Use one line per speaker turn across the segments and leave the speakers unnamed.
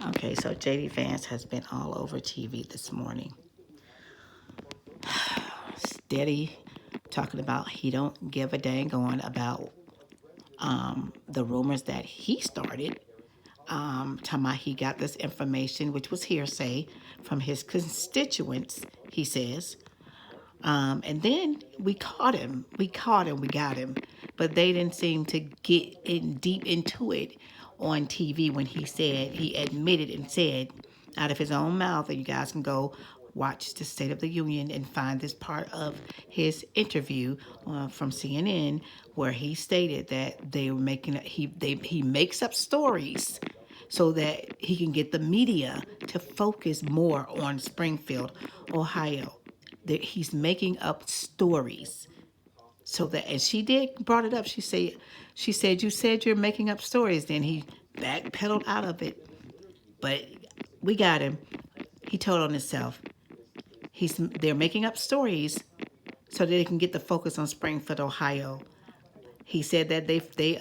Okay, so JD Vance has been all over TV this morning. Steady talking about he don't give a dang on about the rumors that he started. Talking about he got this information, which was hearsay, from his constituents, he says. And then we caught him. We got him. But they didn't seem to get in deep into it on TV when he admitted and said out of his own mouth, and you guys can go watch the State of the Union and find this part of his interview from CNN where he stated that they were making he makes up stories so that he can get the media to focus more on Springfield, Ohio. That he's making up stories so that, and she brought it up. She said, you said you're making up stories. Then he backpedaled out of it, but we got him. He told on himself. They're making up stories so that they can get the focus on Springfield, Ohio. He said that they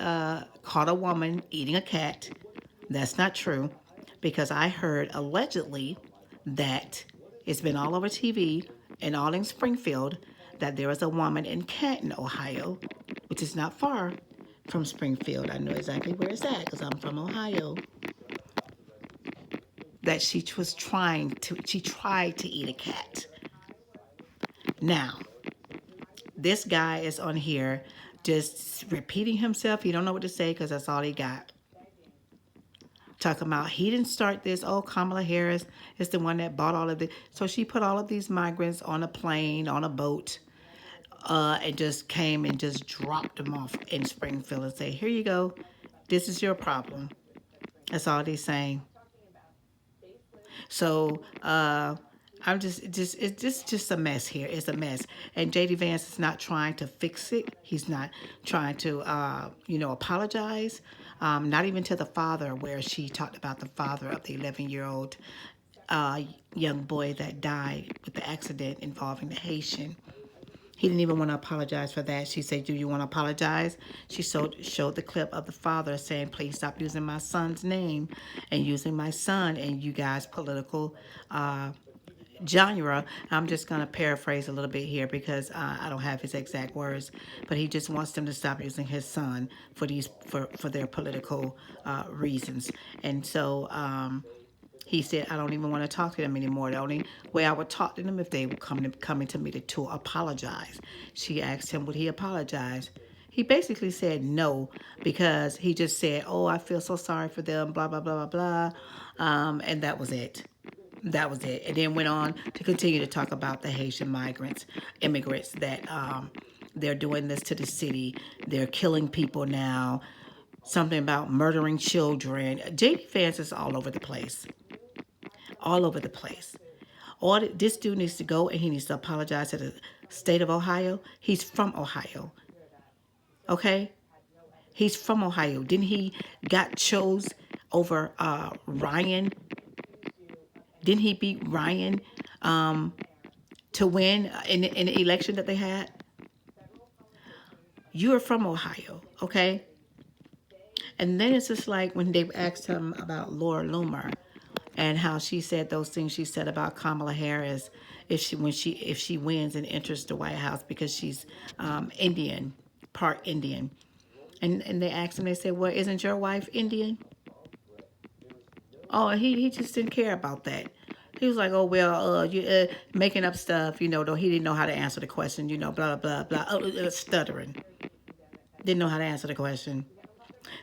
caught a woman eating a cat. That's not true, because I heard allegedly that it's been all over TV and all in Springfield that there is a woman in Canton, Ohio, which is not far from Springfield. I know exactly where it's at because I'm from Ohio. That she tried to eat a cat. Now, this guy is on here just repeating himself. He don't know what to say because that's all he got. Talking about he didn't start this. Oh, Kamala Harris is the one that bought all of it. So she put all of these migrants on a plane, on a boat, and just came and just dropped them off in Springfield and say, here you go. This is your problem. That's all he's saying. So I'm it's just a mess here. It's a mess. And JD Vance is not trying to fix it. He's not trying to, apologize. Not even to the father, where she talked about the father of the 11-year-old young boy that died with the accident involving the Haitian. He didn't even want to apologize for that. She said, do you want to apologize? She showed the clip of the father saying, please stop using my son's name and using my son and you guys' political genre. I'm just going to paraphrase a little bit here because I don't have his exact words, but he just wants them to stop using his son for their political reasons. And so he said, I don't even want to talk to them anymore. The only way I would talk to them if they would coming to me to apologize. She asked him, would he apologize? He basically said no, because he just said, oh, I feel so sorry for them, blah, blah, blah, blah, blah. And that was it. That was it. And then went on to continue to talk about the Haitian immigrants that they're doing this to the city. They're killing people now. Something about murdering children. JD Vance is all over the place. All over the place. This dude needs to go and he needs to apologize to the state of Ohio. He's from Ohio. Okay? He's from Ohio. Didn't he got chose over Ryan? Didn't he beat Ryan to win in the election that they had? You are from Ohio, okay? And then it's just like when they asked him about Laura Loomer and how she said those things she said about Kamala Harris if she wins and enters the White House, because she's Indian, part Indian. And they asked him, they said, well, isn't your wife Indian? Oh, he just didn't care about that. He was like, oh, well, you making up stuff, though he didn't know how to answer the question, blah, blah, blah. Oh, stuttering. Didn't know how to answer the question.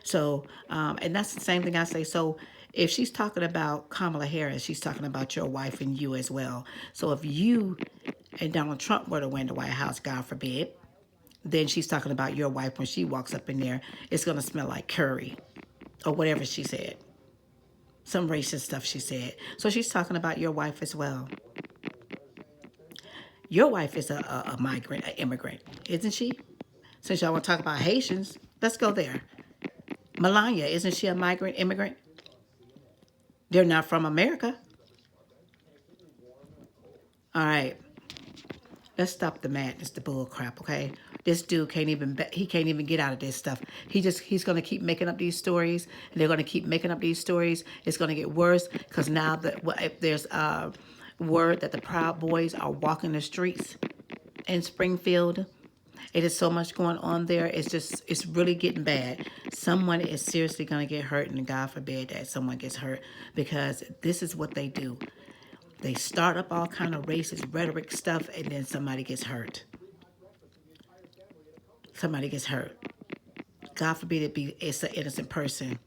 So, and that's the same thing I say. So if she's talking about Kamala Harris, she's talking about your wife and you as well. So if you and Donald Trump were to win the White House, God forbid, then she's talking about your wife when she walks up in there. It's going to smell like curry or whatever she said. Some racist stuff she said. So she's talking about your wife as well. Your wife is a migrant, an immigrant, isn't she? Since y'all want to talk about Haitians, let's go there. Melania, isn't she a migrant, immigrant? They're not from America. All right. Let's stop the madness, the bull crap, okay? This dude he can't even get out of this stuff. He's going to keep making up these stories, and they're going to keep making up these stories. It's going to get worse because now that if there's word that the Proud Boys are walking the streets in Springfield. It is so much going on there. It's really getting bad. Someone is seriously going to get hurt, and God forbid that someone gets hurt, because this is what they do. They start up all kind of racist rhetoric stuff, and then somebody gets hurt. Somebody gets hurt. God forbid it's an innocent person.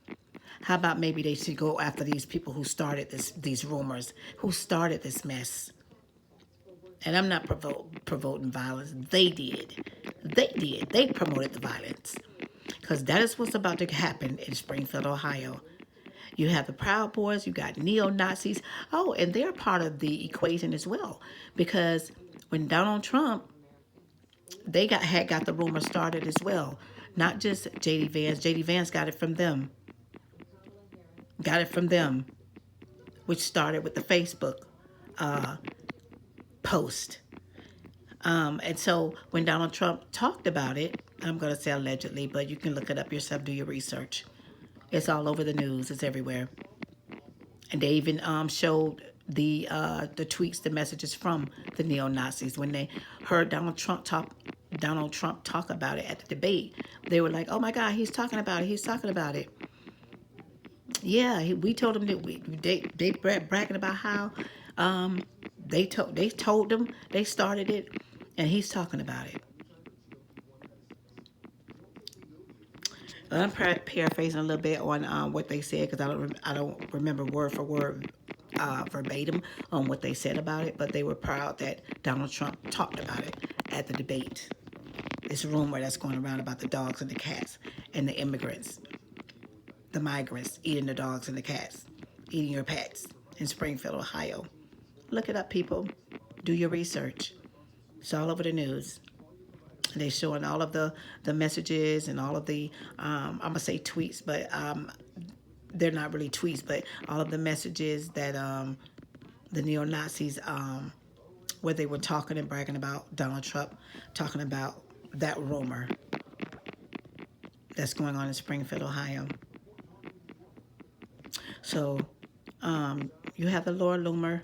How about maybe they should go after these people who started these rumors, who started this mess? And I'm not promoting violence. They did. They promoted the violence. Because that is what's about to happen in Springfield, Ohio. You have the Proud Boys, you got neo-Nazis. Oh, and they're part of the equation as well. Because when Donald Trump, had got the rumor started as well. Not just J.D. Vance. J.D. Vance got it from them. Which started with the Facebook post. And so when Donald Trump talked about it, I'm going to say allegedly, but you can look it up yourself, do your research. It's all over the news. It's everywhere. And they even showed the tweets, the messages from the neo-Nazis. When they heard Donald Trump talk about it at the debate, they were like, oh my God, he's talking about it. Yeah, we told them that they bragging about how they told them they started it, and he's talking about it. I'm paraphrasing a little bit on what they said, because I don't remember word for word verbatim on what they said about it, but they were proud that Donald Trump talked about it at the debate. This rumor that's going around about the dogs and the cats and the immigrants, the migrants eating the dogs and the cats, eating your pets in Springfield, Ohio. Look it up, people. Do your research. It's all over the news. They're showing all of the messages and all of the, I'm going to say tweets, but they're not really tweets, but all of the messages that the neo-Nazis, where they were talking and bragging about Donald Trump, talking about that rumor that's going on in Springfield, Ohio. So you have the Laura Loomer,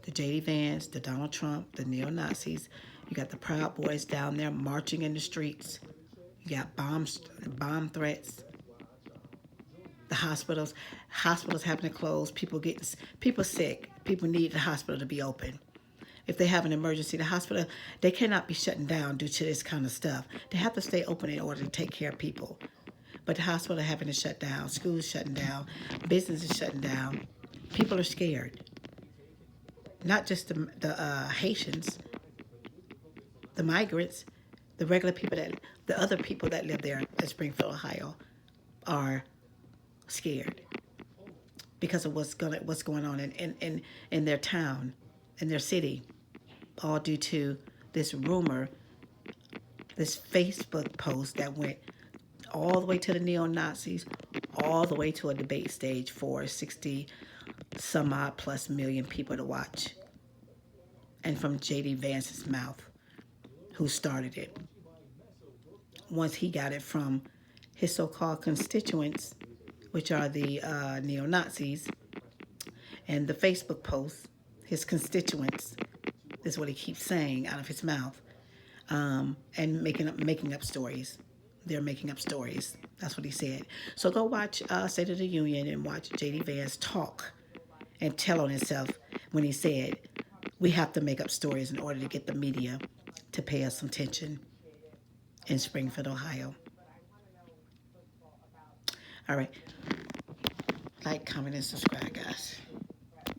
the J.D. Vance, the Donald Trump, the neo-Nazis. You got the Proud Boys down there marching in the streets. You got bomb threats. The hospitals having to close. People sick. People need the hospital to be open. If they have an emergency, the hospital, they cannot be shutting down due to this kind of stuff. They have to stay open in order to take care of people. But the hospital having to shut down, schools shutting down, businesses shutting down. People are scared. Not just the Haitians, the migrants, the regular people the other people that live there in Springfield, Ohio, are scared because of what's going on in their town, in their city, all due to this rumor, this Facebook post that went all the way to the neo-Nazis, all the way to a debate stage for 60 some odd plus million people to watch. And from J.D. Vance's mouth, who started it. Once he got it from his so-called constituents, which are the neo-Nazis, and the Facebook posts, his constituents, is what he keeps saying out of his mouth, and making up stories. They're making up stories. That's what he said. So go watch State of the Union and watch J.D. Vance talk and tell on himself when he said, we have to make up stories in order to get the media to pay us some attention in Springfield, Ohio. All right. Like, comment, and subscribe, guys.